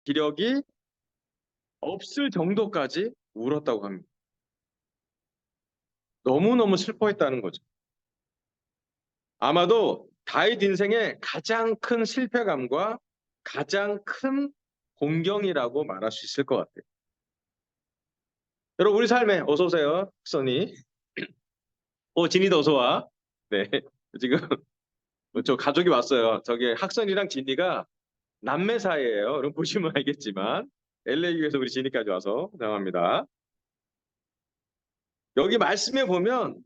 기력이 없을 정도까지 울었다고 합니다. 너무너무 슬퍼했다는 거죠. 아마도 다윗 인생의 가장 큰 실패감과 가장 큰 공경이라고 말할 수 있을 것 같아요. 여러분, 우리 삶에 어서 오세요, 선이. 진이도 어서 와. 네, 지금 저 가족이 왔어요. 저기 학선이랑 진이가 남매 사이예요. 여러분 보시면 알겠지만 LA 교에서 우리 진이까지 와서 죄송합니다. 여기 말씀에 보면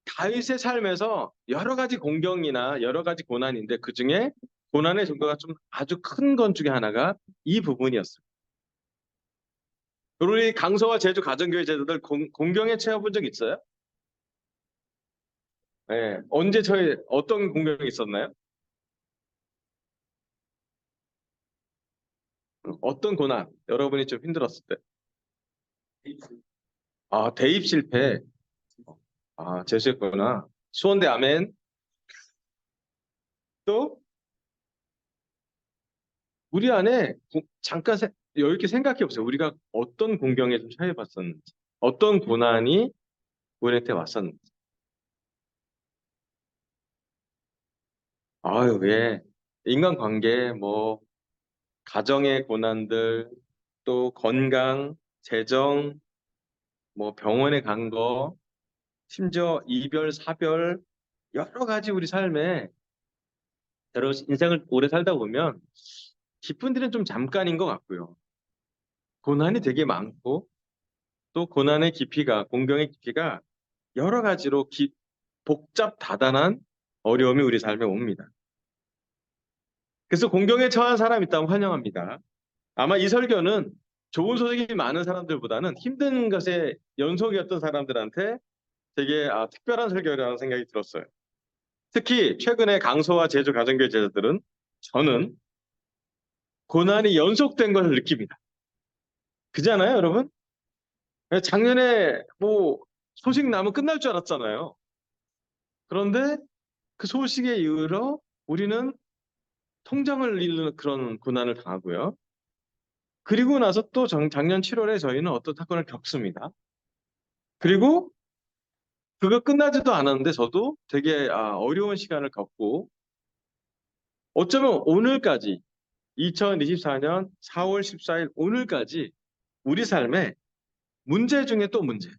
다윗의 삶에서 여러 가지 공경이나 여러 가지 고난인데 그 중에 고난의 정도가 좀 아주 큰 건 중에 하나가 이 부분이었어요. 우리 강서와 제주 가정교회 제자들 공경에 처해 본 적 있어요? 네. 언제 저희 어떤 공경이 있었나요? 어떤 고난? 여러분이 좀 힘들었을 때. 대입 실패. 재수했구나. 수원대 아멘. 또 우리 안에 잠깐 여유 있게 생각해 보세요. 우리가 어떤 공경에 좀 처해 봤었는지, 어떤 고난이 우리한테 왔었는지. 아유, 왜 인간관계, 뭐 가정의 고난들, 또 건강, 재정, 뭐 병원에 간 거, 심지어 이별, 사별, 여러 가지 우리 삶에 여러 인생을 오래 살다 보면 기쁜 일은 좀 잠깐인 것 같고요. 고난이 되게 많고 또 고난의 깊이가, 공경의 깊이가 여러 가지로 복잡 다단한 어려움이 우리 삶에 옵니다. 그래서 공경에 처한 사람 있다면 환영합니다. 아마 이 설교는 좋은 소식이 많은 사람들보다는 힘든 것의 연속이었던 사람들한테 되게 특별한 설교라는 생각이 들었어요. 특히 최근에 강서와 제주 가정교회 제자들은 저는 고난이 연속된 걸 느낍니다. 그잖아요, 여러분? 작년에 뭐 소식 나면 끝날 줄 알았잖아요. 그런데 그 소식에 이으로 우리는 통장을 잃는 그런 고난을 당하고요. 그리고 나서 또 작년 7월에 저희는 어떤 사건을 겪습니다. 그리고 그거 끝나지도 않았는데 저도 되게 어려운 시간을 겪고 어쩌면 오늘까지 2024년 4월 14일 오늘까지 우리 삶에 문제 중에 또 문제,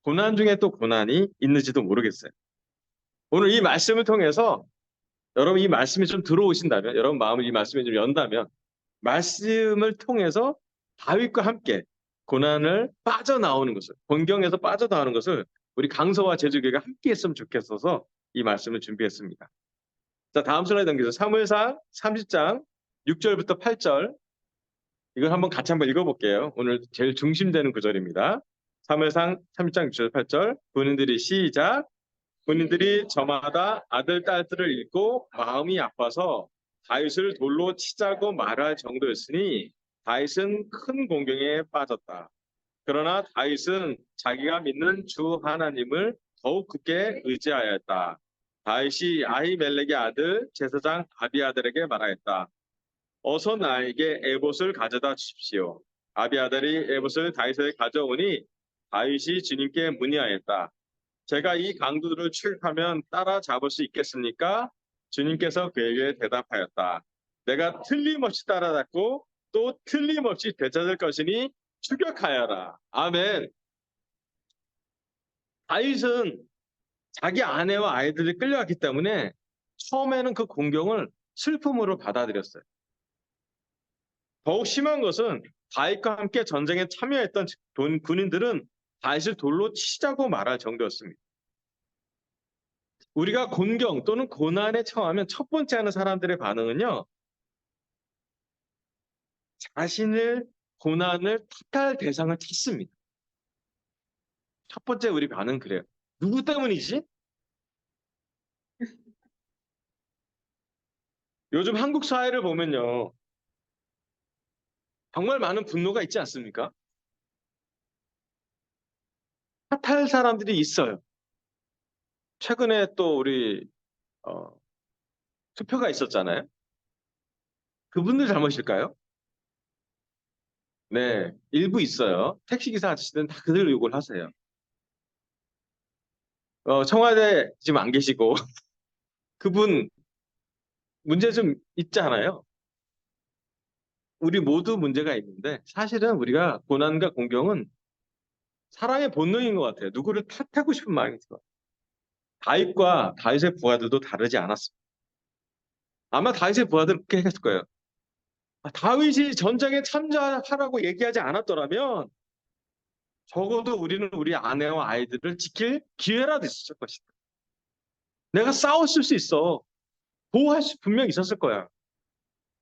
고난 중에 또 고난이 있는지도 모르겠어요. 오늘 이 말씀을 통해서 여러분 이 말씀이 좀 들어오신다면 여러분 마음을 이 말씀에 좀 연다면 말씀을 통해서 다윗과 함께 고난을 빠져나오는 것을 본경에서 빠져나오는 것을 우리 강서와 제주교회가 함께 했으면 좋겠어서 이 말씀을 준비했습니다. 자, 다음 슬라이드 넘기죠. 사무엘상 30장 6절부터 8절 이걸 한번 읽어볼게요. 오늘 제일 중심되는 구절입니다. 사무엘상 30장 6절 8절 군인들이 시작 군인들이 저마다 아들 딸들을 잃고 마음이 아파서 다윗을 돌로 치자고 말할 정도였으니 다윗은 큰 공경에 빠졌다. 그러나 다윗은 자기가 믿는 주 하나님을 더욱 굳게 의지하였다. 다윗이 아히멜렉의 아들 제사장 아비아들에게 말하였다. 어서 나에게 에봇을 가져다 주십시오. 아비아들이 에봇을 다윗에게 가져오니 다윗이 주님께 문의하였다. 제가 이 강도들을 추격하면 따라잡을 수 있겠습니까? 주님께서 그에게 대답하였다. 내가 틀림없이 따라잡고 또 틀림없이 되찾을 것이니 추격하여라. 아멘. 다윗은 자기 아내와 아이들이 끌려왔기 때문에 처음에는 그 공경을 슬픔으로 받아들였어요. 더욱 심한 것은 다윗과 함께 전쟁에 참여했던 군인들은 다윗을 돌로 치자고 말할 정도였습니다. 우리가 곤경 또는 고난에 처하면 첫 번째 하는 사람들의 반응은요. 자신을 고난을 탓할 대상을 찾습니다. 첫 번째 우리 반응 그래요. 누구 때문이지? 요즘 한국 사회를 보면요. 정말 많은 분노가 있지 않습니까? 탓할 사람들이 있어요. 최근에 또 우리 어, 투표가 있었잖아요. 그분들 잘못일까요? 네, 일부 있어요. 택시기사 아저씨들은 다 그대로 욕을 하세요. 청와대 지금 안 계시고 그분 문제 좀 있잖아요. 우리 모두 문제가 있는데 사실은 우리가 고난과 공경은 사랑의 본능인 것 같아요. 누구를 탓하고 싶은 마음이 들어요. 다윗과 다윗의 부하들도 다르지 않았습니다. 아마 다윗의 부하들은 그렇게 했을 거예요. 다윗이 전쟁에 참전하라고 얘기하지 않았더라면 적어도 우리는 우리 아내와 아이들을 지킬 기회라도 있었을 것이다. 내가 싸웠을 수 있어. 보호할 수 분명히 있었을 거야.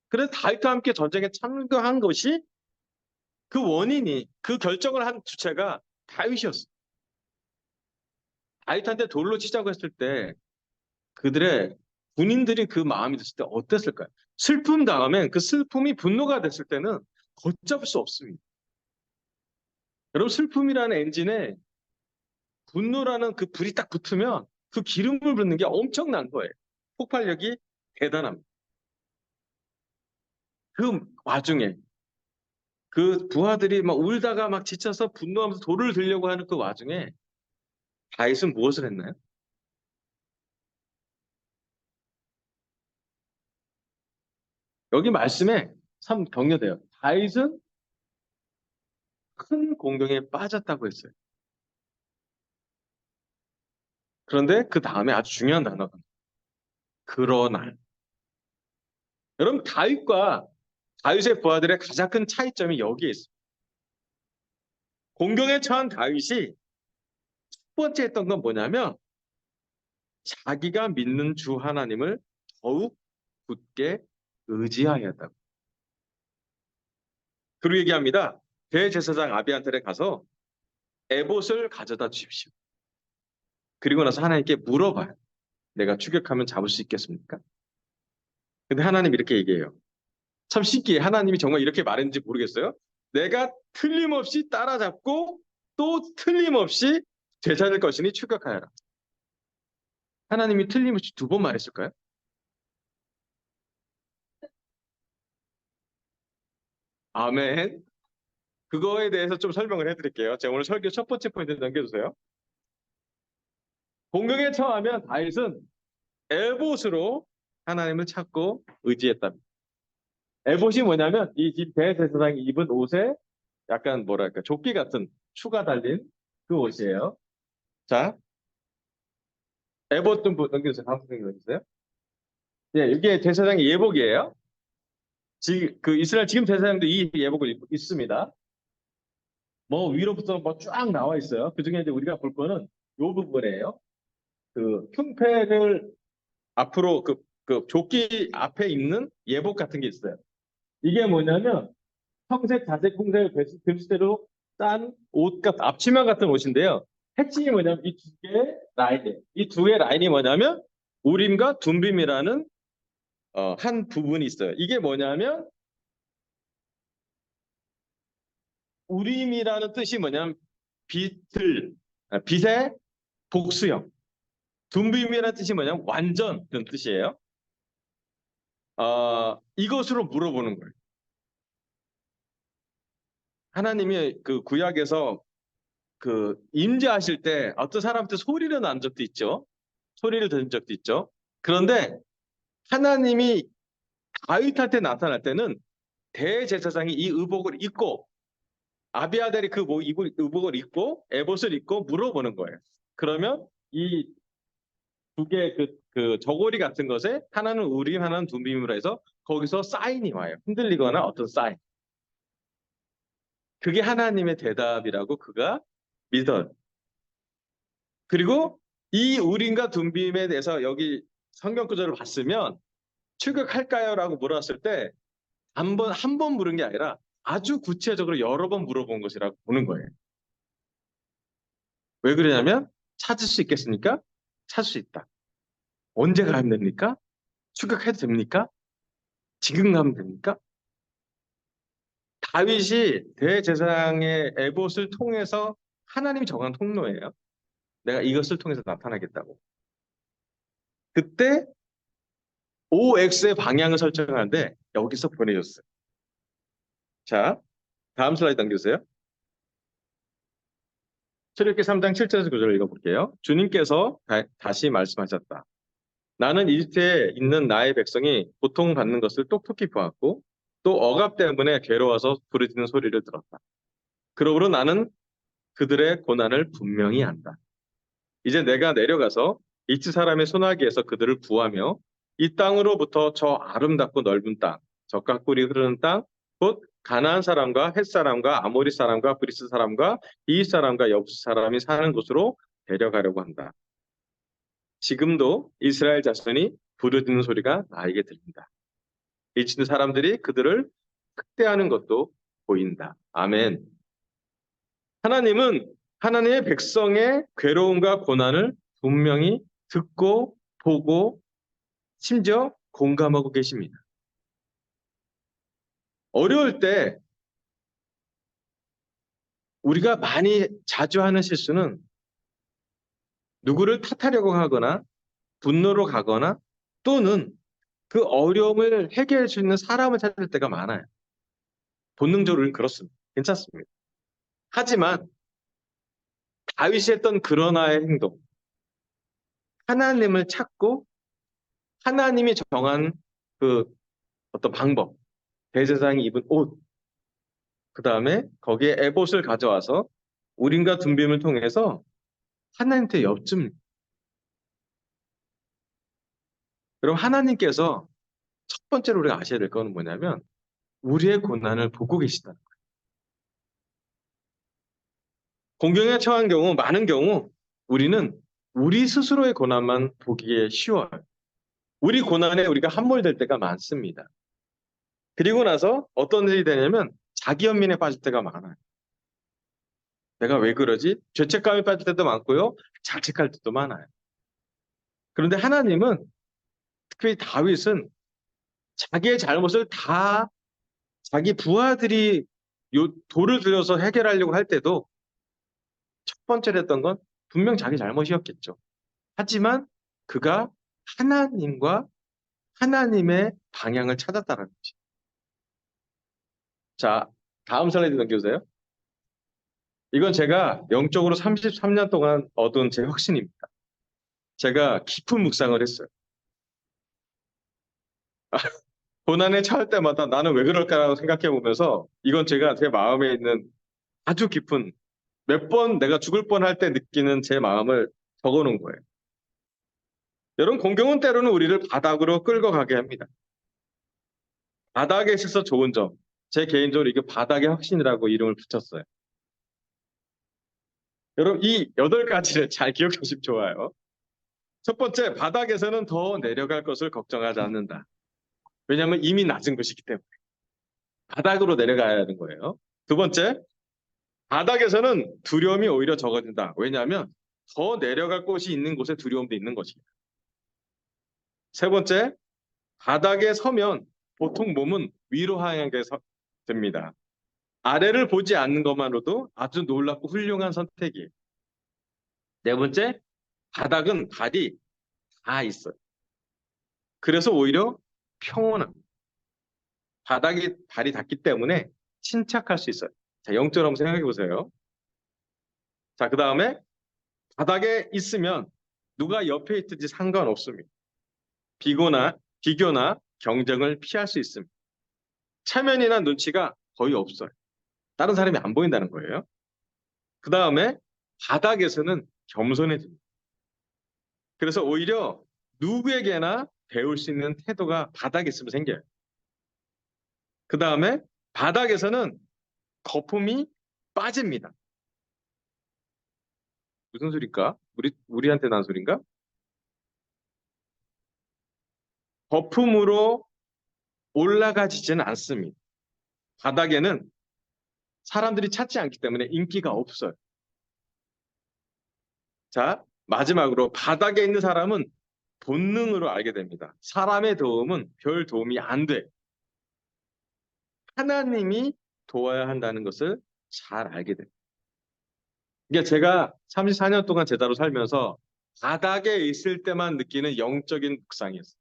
그래서 다윗과 함께 전쟁에 참가한 것이 그 원인이 그 결정을 한 주체가 다윗이었어. 다윗한테 돌로 치자고 했을 때 그들의 군인들이 그 마음이 됐을 때 어땠을까요? 슬픔 다음엔 그 슬픔이 분노가 됐을 때는 걷잡을 수 없습니다. 여러분 슬픔이라는 엔진에 분노라는 그 불이 딱 붙으면 그 기름을 붓는 게 엄청난 거예요. 폭발력이 대단합니다. 그 와중에 그 부하들이 막 울다가 막 지쳐서 분노하면서 돌을 들려고 하는 그 와중에 다윗은 무엇을 했나요? 여기 말씀에 참 격려돼요. 다윗은 큰 공경에 빠졌다고 했어요. 그런데 그 다음에 아주 중요한 단어가 그러나 여러분 다윗과 다윗의 부하들의 가장 큰 차이점이 여기에 있습니다. 공경에 처한 다윗이 첫 번째 했던 건 뭐냐면 자기가 믿는 주 하나님을 더욱 굳게 의지하였다고. 그리고 얘기합니다. 대제사장 아비아탈에 가서 에봇을 가져다 주십시오. 그리고 나서 하나님께 물어봐요. 내가 추격하면 잡을 수 있겠습니까? 근데 하나님 이렇게 얘기해요. 참 신기해. 하나님이 정말 이렇게 말했는지 모르겠어요. 내가 틀림없이 따라잡고 또 틀림없이 되찾을 것이니 추격하여라. 하나님이 틀림없이 두 번 말했을까요? 아멘. 그거에 대해서 좀 설명을 해드릴게요. 제가 오늘 설교 첫 번째 포인트 넘겨주세요. 공경에 처하면 다윗은 에봇으로 하나님을 찾고 의지했답니다. 에봇이 뭐냐면 이 집 대제사장이 입은 옷에 약간 뭐랄까 조끼 같은 추가 달린 그 옷이에요. 자, 에봇 좀 넘겨주세요. 다음 설명 넘겨주세요. 예, 이게 제사장의 예복이에요. 그 이스라엘 지금 제사장도 이 예복을 입습니다. 뭐 위로부터 뭐 쫙 나와 있어요. 그 중에 이제 우리가 볼 거는 요 부분이에요. 그 흉패를 앞으로 그 조끼 앞에 입는 예복 같은 게 있어요. 이게 뭐냐면 청색, 자색, 홍색, 글씨대로 짠 옷 같은 앞치마 같은 옷인데요. 핵심이 뭐냐면 이 두 개의 라인이에요. 이 두 개의 라인이 뭐냐면 우림과 둠빔이라는 한 부분이 있어요. 이게 뭐냐면 우림이라는 뜻이 뭐냐면 빛의 복수형. 둠빔이라는 뜻이 뭐냐면 완전 그런 뜻이에요. 이것으로 물어보는 거예요. 하나님이 그 구약에서 그 임재하실 때 어떤 사람한테 소리를 난 적도 있죠. 소리를 들은 적도 있죠. 그런데 하나님이 다윗한테 나타날 때는 대제사장이 이 의복을 입고 아비아달이 그 의복을 입고 에봇을 입고 물어보는 거예요. 그러면 이 두 개의 그 저고리 같은 것에 하나는 우림, 하나는 둠빔으로 해서 거기서 사인이 와요. 흔들리거나 어떤 사인. 그게 하나님의 대답이라고 그가 믿어요. 그리고 이 우림과 둠빔에 대해서 여기 성경 구절을 봤으면 출격할까요? 라고 물었을 때 한 번 물은 게 아니라 아주 구체적으로 여러 번 물어본 것이라고 보는 거예요. 왜 그러냐면 찾을 수 있겠습니까? 찾을 수 있다. 언제 가면 됩니까? 출격해도 됩니까? 지금 가면 됩니까? 다윗이 대제사장의 에봇을 통해서 하나님이 정한 통로예요. 내가 이것을 통해서 나타나겠다고. 그때 OX의 방향을 설정하는데 여기서 보내줬어요. 자, 다음 슬라이드 당겨주세요. 출애굽기 3장 7절에서 9절을 읽어볼게요. 주님께서 다시 말씀하셨다. 나는 이집트에 있는 나의 백성이 고통받는 것을 똑똑히 보았고 또 억압 때문에 괴로워서 부르짖는 소리를 들었다. 그러므로 나는 그들의 고난을 분명히 안다. 이제 내가 내려가서 이집트 사람의 손아귀에서 그들을 구하며 이 땅으로부터 저 아름답고 넓은 땅, 젖과 꿀이 흐르는 땅, 곧 가나안 사람과 헷 사람과 아모리 사람과 브리스 사람과 이윗 사람과 여부스 사람이 사는 곳으로 데려가려고 한다. 지금도 이스라엘 자손이 부르짖는 소리가 나에게 들린다. 이집트 사람들이 그들을 학대하는 것도 보인다. 아멘. 하나님은 하나님의 백성의 괴로움과 고난을 분명히 듣고 보고 심지어 공감하고 계십니다. 어려울 때 우리가 많이 자주 하는 실수는 누구를 탓하려고 하거나 분노로 가거나 또는 그 어려움을 해결할 수 있는 사람을 찾을 때가 많아요. 본능적으로는 그렇습니다. 괜찮습니다. 하지만 다윗이 했던 그러나의 행동, 하나님을 찾고 하나님이 정한 그 어떤 방법, 대제사장이 입은 옷, 그 다음에 거기에 에봇을 가져와서 우림과 둠빔을 통해서 하나님한테 여쭙니다. 그럼 하나님께서 첫 번째로 우리가 아셔야 될 거는 뭐냐면 우리의 고난을 보고 계시다는 거예요. 공경에 처한 경우, 많은 경우 우리는 우리 스스로의 고난만 보기에 쉬워요. 우리 고난에 우리가 함몰될 때가 많습니다. 그리고 나서 어떤 일이 되냐면 자기 연민에 빠질 때가 많아요. 내가 왜 그러지? 죄책감에 빠질 때도 많고요. 자책할 때도 많아요. 그런데 하나님은 특히 다윗은 자기의 잘못을 다 자기 부하들이 돌을 들여서 해결하려고 할 때도 첫 번째로 했던 건 분명 자기 잘못이었겠죠. 하지만 그가 하나님과 하나님의 방향을 찾았다는 거지. 자, 다음 슬라이드 넘겨주세요. 이건 제가 영적으로 33년 동안 얻은 제 확신입니다. 제가 깊은 묵상을 했어요. 고난에 처할 때마다 나는 왜 그럴까라고 생각해 보면서 이건 제가 제 마음에 있는 아주 깊은 몇 번 내가 죽을 뻔할 때 느끼는 제 마음을 적어 놓은 거예요. 여러분, 공경은 때로는 우리를 바닥으로 끌고 가게 합니다. 바닥에 있어서 좋은 점. 제 개인적으로 이게 바닥의 확신이라고 이름을 붙였어요. 여러분, 이 8가지를 잘 기억하시면 좋아요. 첫 번째, 바닥에서는 더 내려갈 것을 걱정하지 않는다. 왜냐하면 이미 낮은 것이기 때문에. 바닥으로 내려가야 하는 거예요. 두 번째, 바닥에서는 두려움이 오히려 적어진다. 왜냐하면 더 내려갈 곳이 있는 곳에 두려움도 있는 것이다. 세 번째, 바닥에 서면 보통 몸은 위로 향하게 됩니다. 아래를 보지 않는 것만으로도 아주 놀랍고 훌륭한 선택이에요. 네 번째, 바닥은 발이 다 있어요. 그래서 오히려 평온합니다. 바닥에 발이 닿기 때문에 침착할 수 있어요. 자, 영적으로 한번 생각해 보세요. 자, 그 다음에 바닥에 있으면 누가 옆에 있든지 상관없습니다. 비교나 경쟁을 피할 수 있습니다. 체면이나 눈치가 거의 없어요. 다른 사람이 안 보인다는 거예요. 그 다음에 바닥에서는 겸손해집니다. 그래서 오히려 누구에게나 배울 수 있는 태도가 바닥에 있으면 생겨요. 그 다음에 바닥에서는 거품이 빠집니다. 무슨 소리일까? 우리한테 난 소린가? 거품으로 올라가지지는 않습니다. 바닥에는 사람들이 찾지 않기 때문에 인기가 없어요. 자, 마지막으로 바닥에 있는 사람은 본능으로 알게 됩니다. 사람의 도움은 별 도움이 안 돼. 하나님이 도와야 한다는 것을 잘 알게 됩니다. 이게 제가 34년 동안 제자로 살면서 바닥에 있을 때만 느끼는 영적인 묵상이었어요.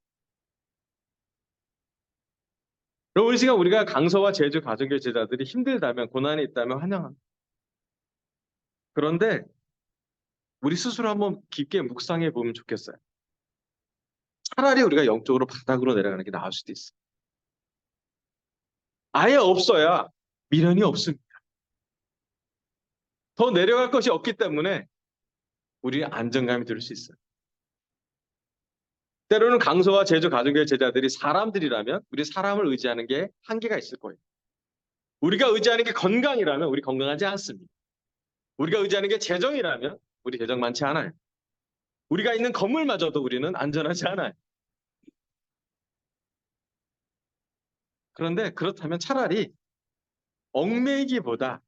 여러분, 이 시간 우리가 강서와 제주 가정교회 제자들이 힘들다면, 고난이 있다면 환영합니다. 그런데 우리 스스로 한번 깊게 묵상해 보면 좋겠어요. 차라리 우리가 영적으로 바닥으로 내려가는 게 나을 수도 있어요. 아예 없어야 미련이 없습니다. 더 내려갈 것이 없기 때문에 우리는 안정감이 들 수 있어요. 때로는 강서와 제주 가정교회 제자들이 사람들이라면 우리 사람을 의지하는 게 한계가 있을 거예요. 우리가 의지하는 게 건강이라면 우리 건강하지 않습니다. 우리가 의지하는 게 재정이라면 우리 재정 많지 않아요. 우리가 있는 건물마저도 우리는 안전하지 않아요. 그런데 그렇다면 차라리 얽매이기보다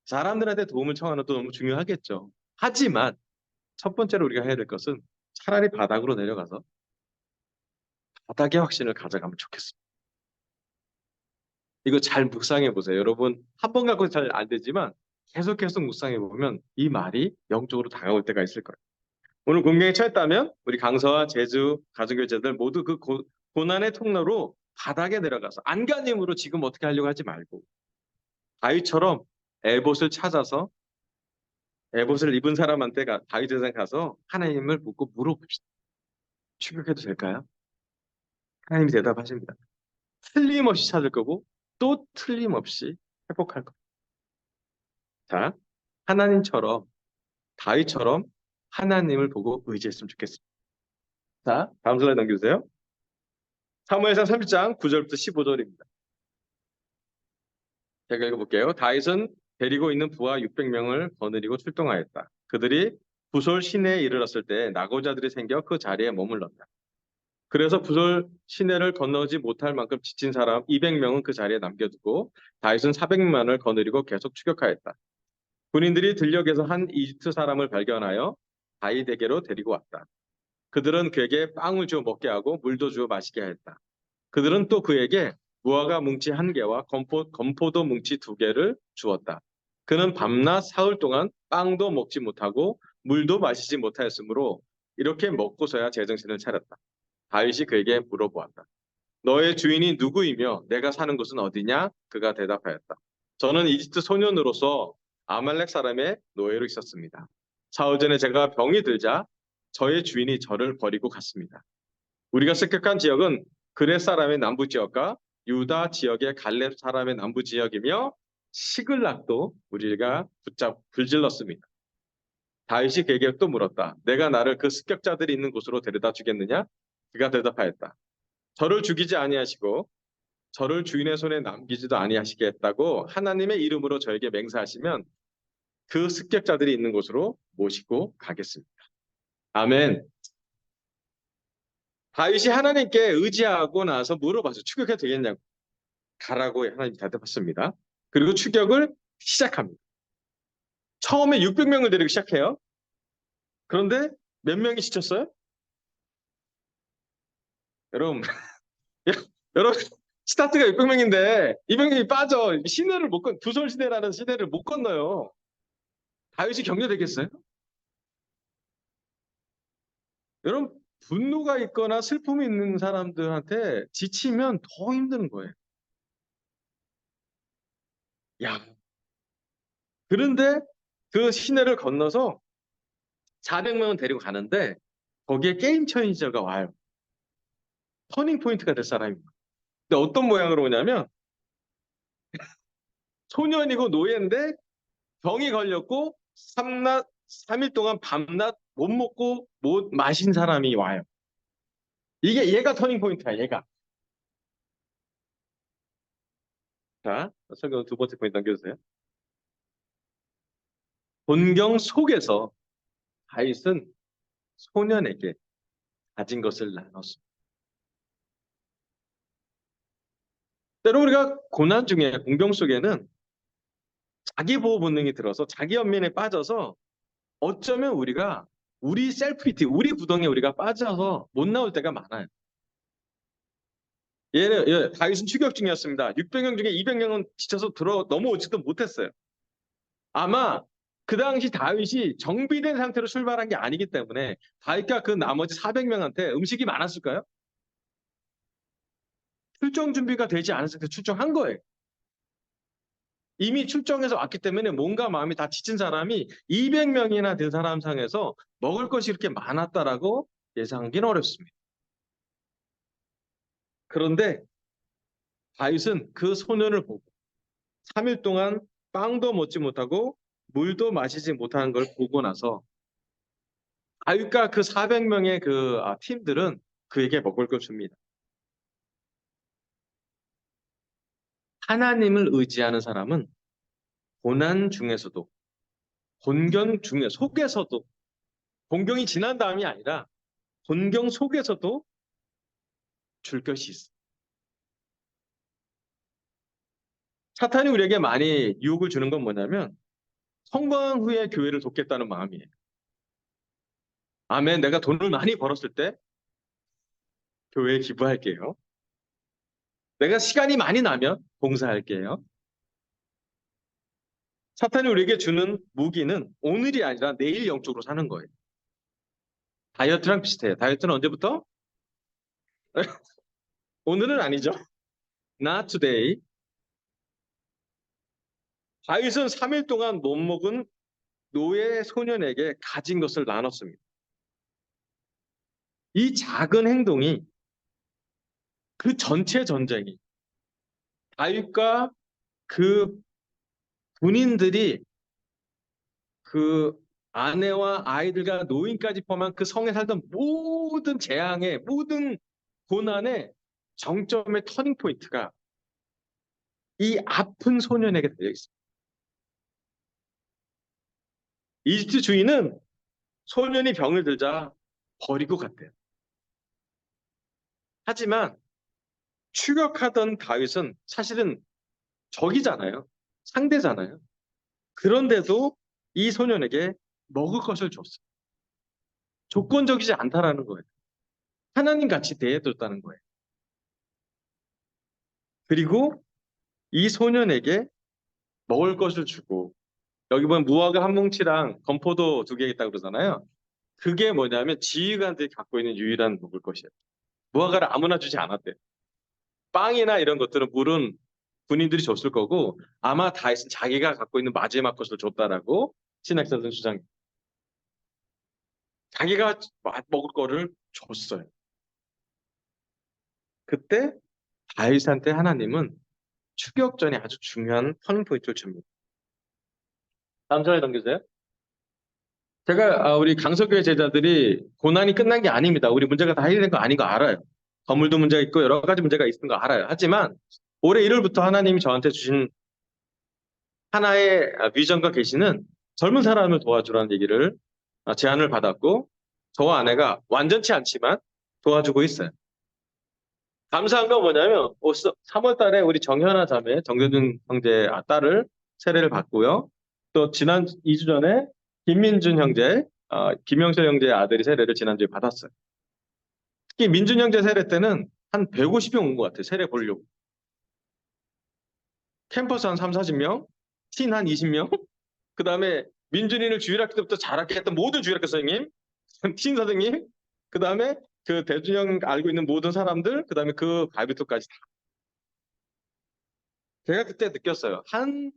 사람들한테 도움을 청하는 것도 너무 중요하겠죠. 하지만 첫 번째로 우리가 해야 될 것은 차라리 바닥으로 내려가서 바닥의 확신을 가져가면 좋겠습니다. 이거 잘 묵상해 보세요. 여러분, 한 번 갖고 잘 안 되지만 계속 묵상해 보면 이 말이 영적으로 다가올 때가 있을 거예요. 오늘 공경에 처했다면 우리 강서와 제주 가정교제들 모두 그 고난의 통로로 바닥에 내려가서 안간힘으로 지금 어떻게 하려고 하지 말고 다윗처럼 에봇을 찾아서 에봇을 입은 사람한테 다윗에 가서 하나님을 묻고 물어봅시다. 추격해도 될까요? 하나님이 대답하십니다. 틀림없이 찾을 거고 또 틀림없이 회복할 겁니다. 자, 하나님처럼 다윗처럼 하나님을 보고 의지했으면 좋겠습니다. 자, 다음 슬라이드 넘겨주세요. 사무엘상 30장 9절부터 15절입니다. 제가 읽어볼게요. 다윗은 데리고 있는 부하 600명을 거느리고 출동하였다. 그들이 부솔 시내에 이르렀을 때 낙오자들이 생겨 그 자리에 머물렀다. 그래서 부솔 시내를 건너지 못할 만큼 지친 사람 200명은 그 자리에 남겨두고 다윗은 400만을 거느리고 계속 추격하였다. 군인들이 들녘에서 한 이집트 사람을 발견하여 다윗에게로 데리고 왔다. 그들은 그에게 빵을 주어 먹게 하고 물도 주어 마시게 하였다. 그들은 또 그에게 무화과 뭉치 1개와 건포도 뭉치 2개를 주었다. 그는 밤낮 사흘 동안 빵도 먹지 못하고 물도 마시지 못하였으므로 이렇게 먹고서야 제정신을 차렸다. 다윗이 그에게 물어보았다. 너의 주인이 누구이며 내가 사는 곳은 어디냐? 그가 대답하였다. 저는 이집트 소년으로서 아말렉 사람의 노예로 있었습니다. 사흘 전에 제가 병이 들자 저의 주인이 저를 버리고 갔습니다. 우리가 습격한 지역은 그렛 사람의 남부 지역과 유다 지역의 갈렙 사람의 남부 지역이며 시글락도 우리가 불질렀습니다. 다윗이 그에게 또 물었다. 내가 나를 그 습격자들이 있는 곳으로 데려다 주겠느냐? 그가 대답하였다. 저를 죽이지 아니하시고 저를 주인의 손에 남기지도 아니하시겠다고 하나님의 이름으로 저에게 맹세하시면 그 습격자들이 있는 곳으로 모시고 가겠습니다. 아멘. 다윗이 하나님께 의지하고 나서 물어봐서 추격해도 되겠냐고 가라고 하나님이 대답했습니다. 그리고 추격을 시작합니다. 처음에 600명을 데리고 시작해요. 그런데 몇 명이 지쳤어요? 여러분, 여러분 스타트가 600명인데 200명이 빠져 시내를 부솔 시내라는 시내를 못 건너요. 다윗이 격려되겠어요? 여러분, 분노가 있거나 슬픔이 있는 사람들한테 지치면 더 힘든 거예요. 야, 그런데 그 시내를 건너서 400명은 데리고 가는데 거기에 게임 체인저가 와요. 터닝 포인트가 될 사람입니다. 근데 어떤 모양으로 오냐면 소년이고 노예인데 병이 걸렸고 3일 동안 밤낮 못 먹고 못 마신 사람이 와요. 이게 얘가 터닝 포인트야, 얘가. 자, 설교 두 번째 포인트 남겨주세요. 본경 속에서 다윗은 소년에게 가진 것을 나눴습니다. 때로 우리가 고난 중에 공경 속에는 자기 보호 본능이 들어서 자기 연민에 빠져서 어쩌면 우리가 우리 셀프리티, 우리 구덩이에 우리가 빠져서 못 나올 때가 많아요. 다윗은 추격 중이었습니다. 600명 중에 200명은 지쳐서 넘어오지도 못했어요. 아마 그 당시 다윗이 정비된 상태로 출발한 게 아니기 때문에 다윗과 그 나머지 400명한테 음식이 많았을까요? 출정 준비가 되지 않았을 때 출정한 거예요. 이미 출정해서 왔기 때문에 몸과 마음이 다 지친 사람이 200명이나 된 사람 상에서 먹을 것이 이렇게 많았다라고 예상하기는 어렵습니다. 그런데 다윗은 그 소년을 보고 3일 동안 빵도 먹지 못하고 물도 마시지 못하는 걸 보고 나서 다윗과 그 400명의 그 팀들은 그에게 먹을 걸 줍니다. 하나님을 의지하는 사람은 고난 중에서도 곤경 중에 속에서도 곤경이 지난 다음이 아니라 곤경 속에서도 줄 것이 있어. 사탄이 우리에게 많이 유혹을 주는 건 뭐냐면 성공한 후에 교회를 돕겠다는 마음이에요. 아멘. 내가 돈을 많이 벌었을 때 교회에 기부할게요. 내가 시간이 많이 나면 봉사할게요. 사탄이 우리에게 주는 무기는 오늘이 아니라 내일 영적으로 사는 거예요. 다이어트랑 비슷해요. 다이어트는 언제부터? 오늘은 아니죠. Not today. 다윗은 3일 동안 못 먹은 노예 소년에게 가진 것을 나눴습니다. 이 작은 행동이 그 전체 전쟁이 다윗과 그 군인들이 그 아내와 아이들과 노인까지 포함한 그 성에 살던 모든 재앙의 모든 고난의 정점의 터닝 포인트가 이 아픈 소년에게 달려 있습니다. 이집트 주인은 소년이 병을 들자 버리고 갔대요. 하지만 추격하던 다윗은 사실은 적이잖아요. 상대잖아요. 그런데도 이 소년에게 먹을 것을 줬어요. 조건적이지 않다라는 거예요. 하나님 같이 대해줬다는 거예요. 그리고 이 소년에게 먹을 것을 주고 여기 보면 무화과 한 뭉치랑 건포도 2개 있다고 그러잖아요. 그게 뭐냐면 지휘관들이 갖고 있는 유일한 먹을 것이에요. 무화과를 아무나 주지 않았대요. 빵이나 이런 것들은 물은 군인들이 줬을 거고 아마 다윗은 자기가 갖고 있는 마지막 것을 줬다라고 신학자들은 주장해요. 자기가 먹을 거를 줬어요. 그때 다윗한테 하나님은 추격전에 아주 중요한 터닝 포인트를 줍니다. 다음 장에 넘겨주세요. 제가 우리 강서교회 제자들이 고난이 끝난 게 아닙니다. 우리 문제가 다 해결된 거 아닌 거 알아요. 건물도 문제가 있고 여러 가지 문제가 있는 거 알아요. 하지만 올해 1월부터 하나님이 저한테 주신 하나의 비전과 계시는 젊은 사람을 도와주라는 얘기를 제안을 받았고 저와 아내가 완전치 않지만 도와주고 있어요. 감사한 건 뭐냐면 3월 달에 우리 정현아 자매, 정교준 형제 딸을 세례를 받고요. 또 지난 2주 전에 김민준 형제, 김영철 형제의 아들이 세례를 지난주에 받았어요. 특히 민준 형제 세례 때는 한 150명 온 것 같아요. 세례 보려고. 캠퍼스 한 3, 40명, 틴 한 20명, 그 다음에 민준이를 주일학교 때부터 자랐게 했던 모든 주일학교 선생님, 틴 선생님, 그 다음에 그 대준형 알고 있는 모든 사람들, 그 다음에 그 갈비토까지 다. 제가 그때 느꼈어요. 한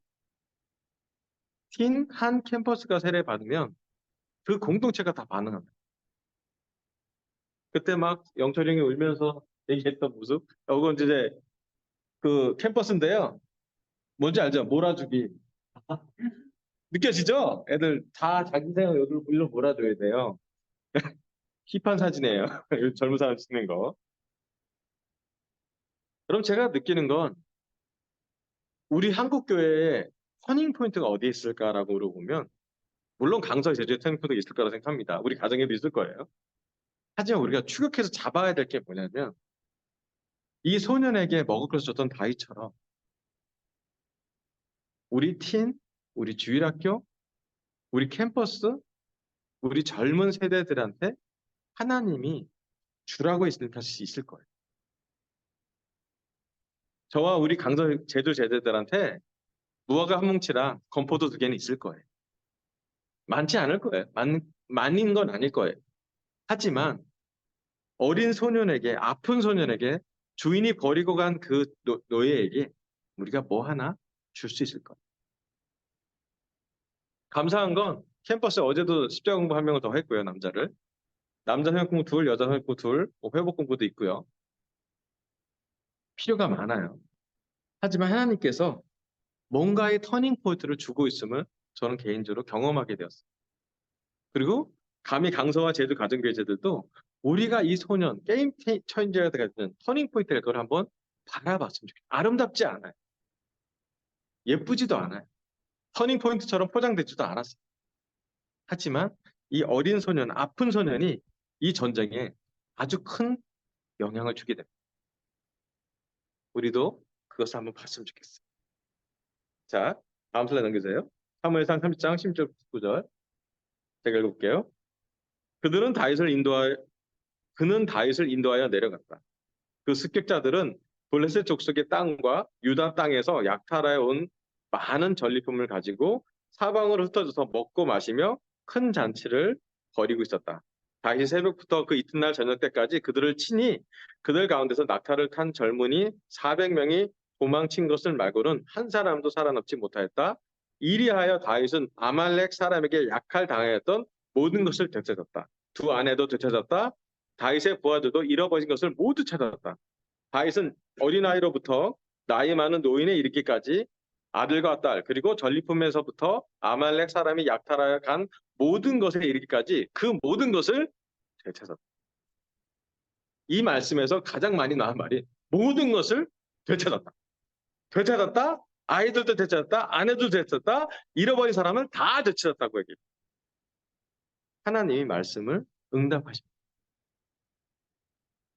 팀, 한 캠퍼스가 세례 받으면 그 공동체가 다 반응합니다. 그때 막 영철이 형이 울면서 얘기했던 모습. 이건 이제 그 캠퍼스인데요. 뭔지 알죠? 몰아주기. 느껴지죠? 애들 다 자기 생각 일로 몰아줘야 돼요. 힙한 사진이에요. 젊은 사람 찍는 거. 그럼 제가 느끼는 건 우리 한국 교회에 터닝 포인트가 어디에 있을까라고 물어보면 물론 강서 제주에 터닝 포인트가 있을 거라고 생각합니다. 우리 가정에도 있을 거예요. 하지만 우리가 추격해서 잡아야 될 게 뭐냐면 이 소년에게 먹을 것을 줬던 다윗처럼 우리 팀, 우리 주일학교, 우리 캠퍼스, 우리 젊은 세대들한테 하나님이 주라고 있을 것이 있을 거예요. 저와 우리 강서 제주 제자들한테 무화과 한 뭉치랑 건포도 2개는 있을 거예요. 많지 않을 거예요. 많은 건 아닐 거예요. 하지만 어린 소년에게, 아픈 소년에게 주인이 버리고 간 그 노예에게 우리가 뭐 하나 줄 수 있을 거예요. 감사한 건 캠퍼스에 어제도 십자가 공부 한 명을 더 했고요. 남자 성역 공부 둘, 여자 성역 공부 둘, 뭐 회복 공부도 있고요. 필요가 많아요. 하지만 하나님께서 뭔가의 터닝 포인트를 주고 있음을 저는 개인적으로 경험하게 되었어요. 그리고 감히 강서와 제주 가정교제들도 우리가 이 소년 게임 체인저가 되는 터닝 포인트를 그걸 한번 바라봤으면 좋겠어요. 아름답지 않아요. 예쁘지도 않아요. 터닝 포인트처럼 포장되지도 않았어요. 하지만 이 어린 소년, 아픈 소년이 이 전쟁에 아주 큰 영향을 주게 됩니다. 우리도 그것을 한번 봤으면 좋겠어요. 자, 다음 슬라이드 넘기세요. 사무엘상 30장 10절 9절 제가 읽어볼게요. 그는 다윗을 인도하여 내려갔다. 그 습격자들은 블레셋 족속의 땅과 유다 땅에서 약탈하여 온 많은 전리품을 가지고 사방으로 흩어져서 먹고 마시며 큰 잔치를 벌이고 있었다. 다시 새벽부터 그 이튿날 저녁 때까지 그들을 치니 그들 가운데서 낙타를 탄 젊은이 400명이 도망친 것을 말고는 한 사람도 살아남지 못하였다. 이리하여 다윗은 아말렉 사람에게 약탈 당하였던 모든 것을 되찾았다. 두 아내도 되찾았다. 다윗의 부하들도 잃어버린 것을 모두 찾았다. 다윗은 어린아이로부터 나이 많은 노인에 이르기까지 아들과 딸 그리고 전리품에서부터 아말렉 사람이 약탈하여 간 모든 것에 이르기까지 그 모든 것을 되찾았다. 이 말씀에서 가장 많이 나온 말이 모든 것을 되찾았다. 되찾았다. 아이들도 되찾았다. 아내도 되찾았다. 잃어버린 사람을 다 되찾았다고 얘기해요. 하나님이 말씀을 응답하십니다.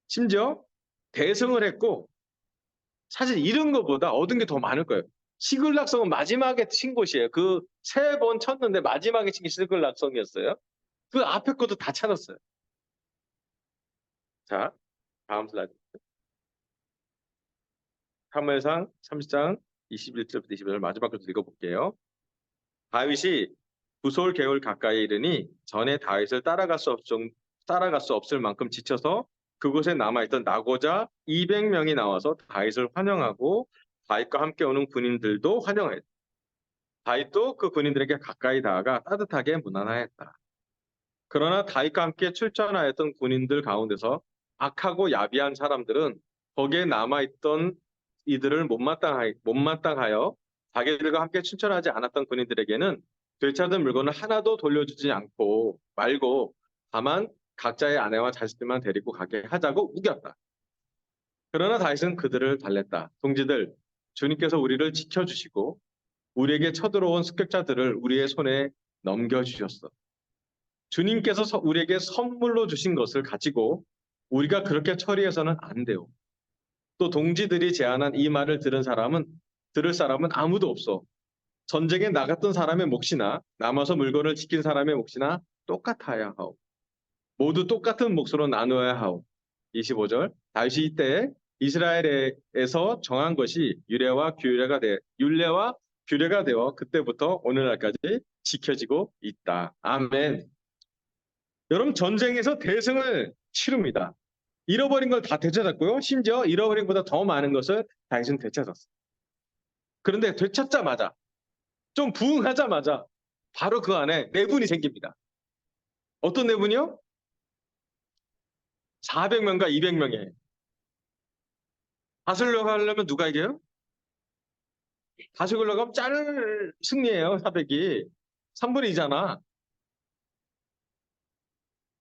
심지어 대승을 했고 사실 잃은 것보다 얻은 게 더 많을 거예요. 시글락성은 마지막에 친 곳이에요. 그 3번 쳤는데 마지막에 친 게 시글락성이었어요. 그 앞에 것도 다 찾았어요. 자, 다음 슬라이드. 사무엘상 30장 21절부터 22절 마지막 것도 읽어볼게요. 다윗이 부솔 개울 가까이에 이르니 전에 다윗을 따라갈 수 없을 만큼 지쳐서 그곳에 남아있던 나고자 200명이 나와서 다윗을 환영하고 다윗과 함께 오는 군인들도 환영하였다. 다윗도 그 군인들에게 가까이 다가가 따뜻하게 문안하였다. 그러나 다윗과 함께 출전하였던 군인들 가운데서 악하고 야비한 사람들은 거기에 남아있던 이들을 못마땅하여 자기들과 함께 출전하지 않았던 군인들에게는 되찾은 물건을 하나도 돌려주지 않고 말고 다만 각자의 아내와 자식들만 데리고 가게 하자고 우겼다. 그러나 다윗은 그들을 달랬다. 동지들, 주님께서 우리를 지켜주시고 우리에게 쳐들어온 습격자들을 우리의 손에 넘겨주셨어. 주님께서 우리에게 선물로 주신 것을 가지고 우리가 그렇게 처리해서는 안 돼요. 또 동지들이 제안한 이 말을 들을 사람은 아무도 없어. 전쟁에 나갔던 사람의 몫이나 남아서 물건을 지킨 사람의 몫이나 똑같아야 하오. 모두 똑같은 몫으로 나누어야 하오. 25절. 다윗이 이때 이스라엘에서 정한 것이 율례와 규례가 되어 그때부터 오늘날까지 지켜지고 있다. 아멘. 여러분 전쟁에서 대승을 치릅니다. 잃어버린 걸 다 되찾았고요. 심지어 잃어버린 것보다 더 많은 것을 다윗은 되찾았어요. 그런데 되찾자마자 좀 부응하자마자 바로 그 안에 내분이 생깁니다. 어떤 내분이요? 400명과 200명에 다스리려고 하려면 누가 이겨요? 다스리려고 하면 짤 승리예요. 400이 3분의 2잖아.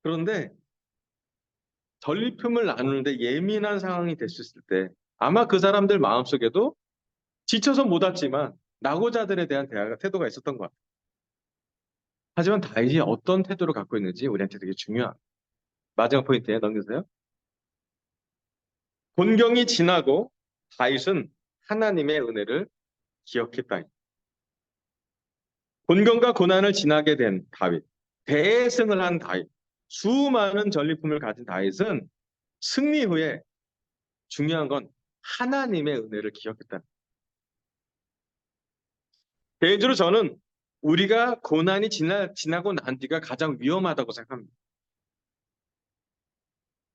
그런데 전리품을 나누는데 예민한 상황이 됐을 때 아마 그 사람들 마음속에도 지쳐서 못 왔지만 낙오자들에 대한 태도가 있었던 것 같아요. 하지만 다윗이 어떤 태도를 갖고 있는지 우리한테 되게 중요한 마지막 포인트에 넘겨서요. 곤경이 지나고 다윗은 하나님의 은혜를 기억했다. 곤경과 고난을 지나게 된 다윗, 대승을 한 다윗, 수많은 전리품을 가진 다윗은 승리 후에 중요한 건 하나님의 은혜를 기억했다. 개인적으로 저는 우리가 고난이 지나고 난 뒤가 가장 위험하다고 생각합니다.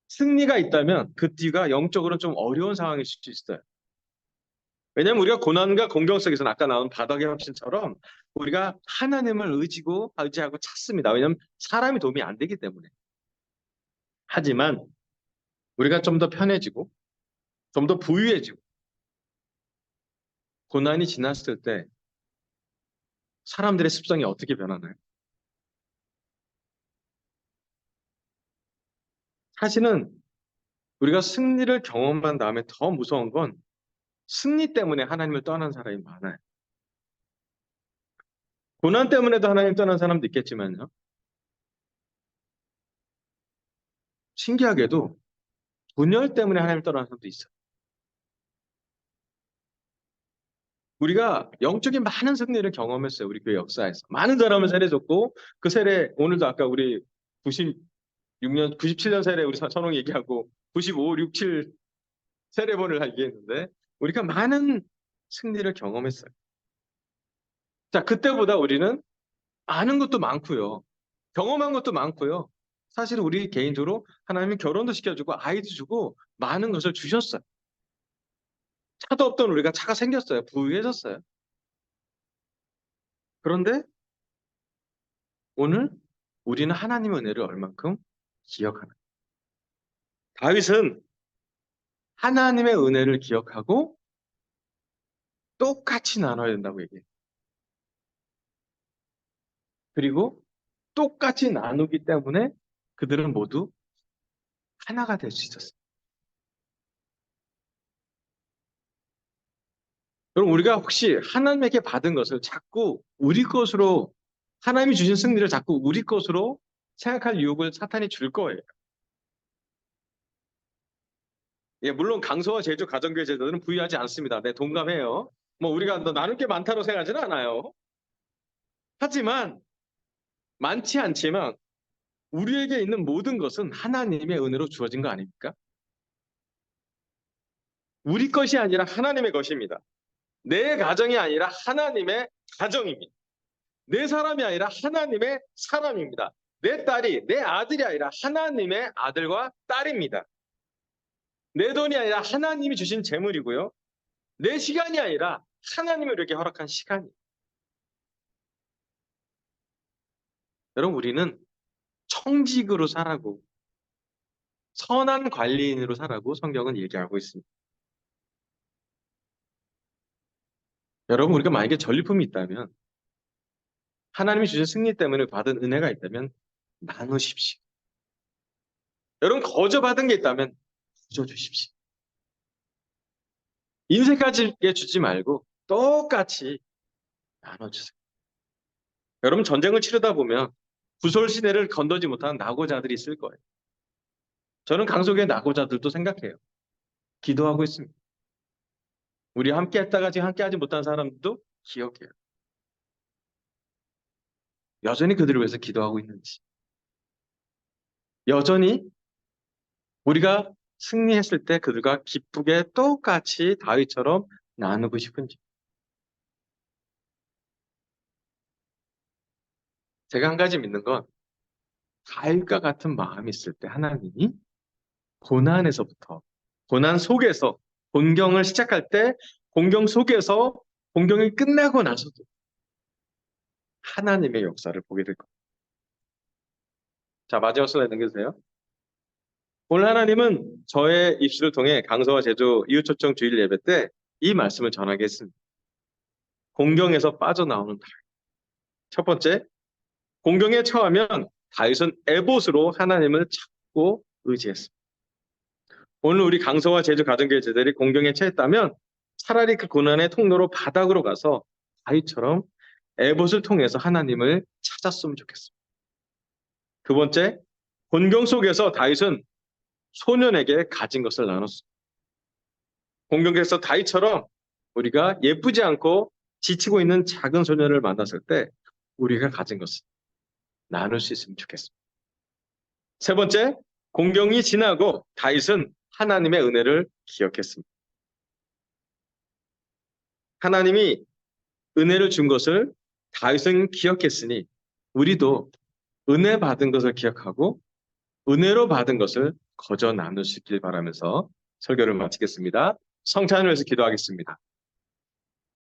승리가 있다면 그 뒤가 영적으로는 좀 어려운 상황일 수도 있어요. 왜냐하면 우리가 고난과 공경 속에서는 아까 나온 바닥의 확신처럼 우리가 하나님을 의지하고 찾습니다. 왜냐하면 사람이 도움이 안 되기 때문에. 하지만 우리가 좀 더 편해지고 좀 더 부유해지고 고난이 지났을 때 사람들의 습성이 어떻게 변하나요? 사실은 우리가 승리를 경험한 다음에 더 무서운 건 승리 때문에 하나님을 떠난 사람이 많아요. 고난 때문에도 하나님 떠난 사람도 있겠지만요. 신기하게도 분열 때문에 하나님 떠난 사람도 있어요. 우리가 영적인 많은 승리를 경험했어요. 우리 교회 역사에서. 많은 사람을 세례줬고 그 세례 오늘도 아까 우리 96년, 97년 세례 우리 선홍 얘기하고 95, 6, 7 세례본을 얘기했는데 우리가 많은 승리를 경험했어요. 자, 그때보다 우리는 아는 것도 많고요. 경험한 것도 많고요. 사실 우리 개인적으로 하나님이 결혼도 시켜주고 아이도 주고 많은 것을 주셨어요. 차도 없던 우리가 차가 생겼어요. 부유해졌어요. 그런데 오늘 우리는 하나님의 은혜를 얼만큼 기억하나. 다윗은 하나님의 은혜를 기억하고 똑같이 나눠야 된다고 얘기해요. 그리고 똑같이 나누기 때문에 그들은 모두 하나가 될 수 있었어요. 그럼 우리가 혹시 하나님에게 받은 것을 자꾸 우리 것으로 하나님이 주신 승리를 자꾸 우리 것으로 생각할 유혹을 사탄이 줄 거예요. 예, 물론 강서와 제주 가정교회 제도는 부유하지 않습니다. 네, 동감해요. 뭐 우리가 너 나눌 게 많다고 생각하지는 않아요. 하지만 많지 않지만 우리에게 있는 모든 것은 하나님의 은혜로 주어진 거 아닙니까? 우리 것이 아니라 하나님의 것입니다. 내 가정이 아니라 하나님의 가정입니다. 내 사람이 아니라 하나님의 사람입니다. 내 딸이 내 아들이 아니라 하나님의 아들과 딸입니다. 내 돈이 아니라 하나님이 주신 재물이고요. 내 시간이 아니라 하나님이 이렇게 허락한 시간이에요. 여러분 우리는 청직으로 살아고 선한 관리인으로 살아고 성경은 얘기하고 있습니다. 여러분 우리가 만약에 전리품이 있다면 하나님이 주신 승리 때문에 받은 은혜가 있다면 나누십시오. 여러분 거저 받은 게 있다면 거저 주십시오. 인생까지 주지 말고 똑같이 나눠주세요. 여러분 전쟁을 치르다 보면 구솔시대를 건너지 못한 낙오자들이 있을 거예요. 저는 강속의 낙오자들도 생각해요. 기도하고 있습니다. 우리 함께 했다가 지금 함께 하지 못한 사람도 기억해요. 여전히 그들을 위해서 기도하고 있는지. 여전히 우리가 승리했을 때 그들과 기쁘게 똑같이 다윗처럼 나누고 싶은지. 제가 한 가지 믿는 건 다윗과 같은 마음이 있을 때 하나님이 고난에서부터 고난 속에서 본경을 시작할 때 본경 속에서 본경이 끝나고 나서도 하나님의 역사를 보게 될 겁니다. 자, 마지막 슬라이드 넘겨주세요. 오늘 하나님은 저의 입술을 통해 강서와 제주 이웃초청 주일 예배 때 이 말씀을 전하게 했습니다. 공경에서 빠져나오는 다윗. 첫 번째, 공경에 처하면 다윗은 에봇으로 하나님을 찾고 의지했습니다. 오늘 우리 강서와 제주 가정교회 제자들이 공경에 처했다면 차라리 그 고난의 통로로 바닥으로 가서 다윗처럼 에봇을 통해서 하나님을 찾았으면 좋겠습니다. 두 번째, 곤경 속에서 다윗은 소년에게 가진 것을 나눴습니다. 공경에서 다윗처럼 우리가 예쁘지 않고 지치고 있는 작은 소년을 만났을 때 우리가 가진 것을 나눌 수 있으면 좋겠습니다. 세 번째, 공경이 지나고 다윗은 하나님의 은혜를 기억했습니다. 하나님이 은혜를 준 것을 다윗은 기억했으니 우리도 은혜 받은 것을 기억하고 은혜로 받은 것을 거저 나누시길 바라면서 설교를 마치겠습니다. 성찬을 위해서 기도하겠습니다.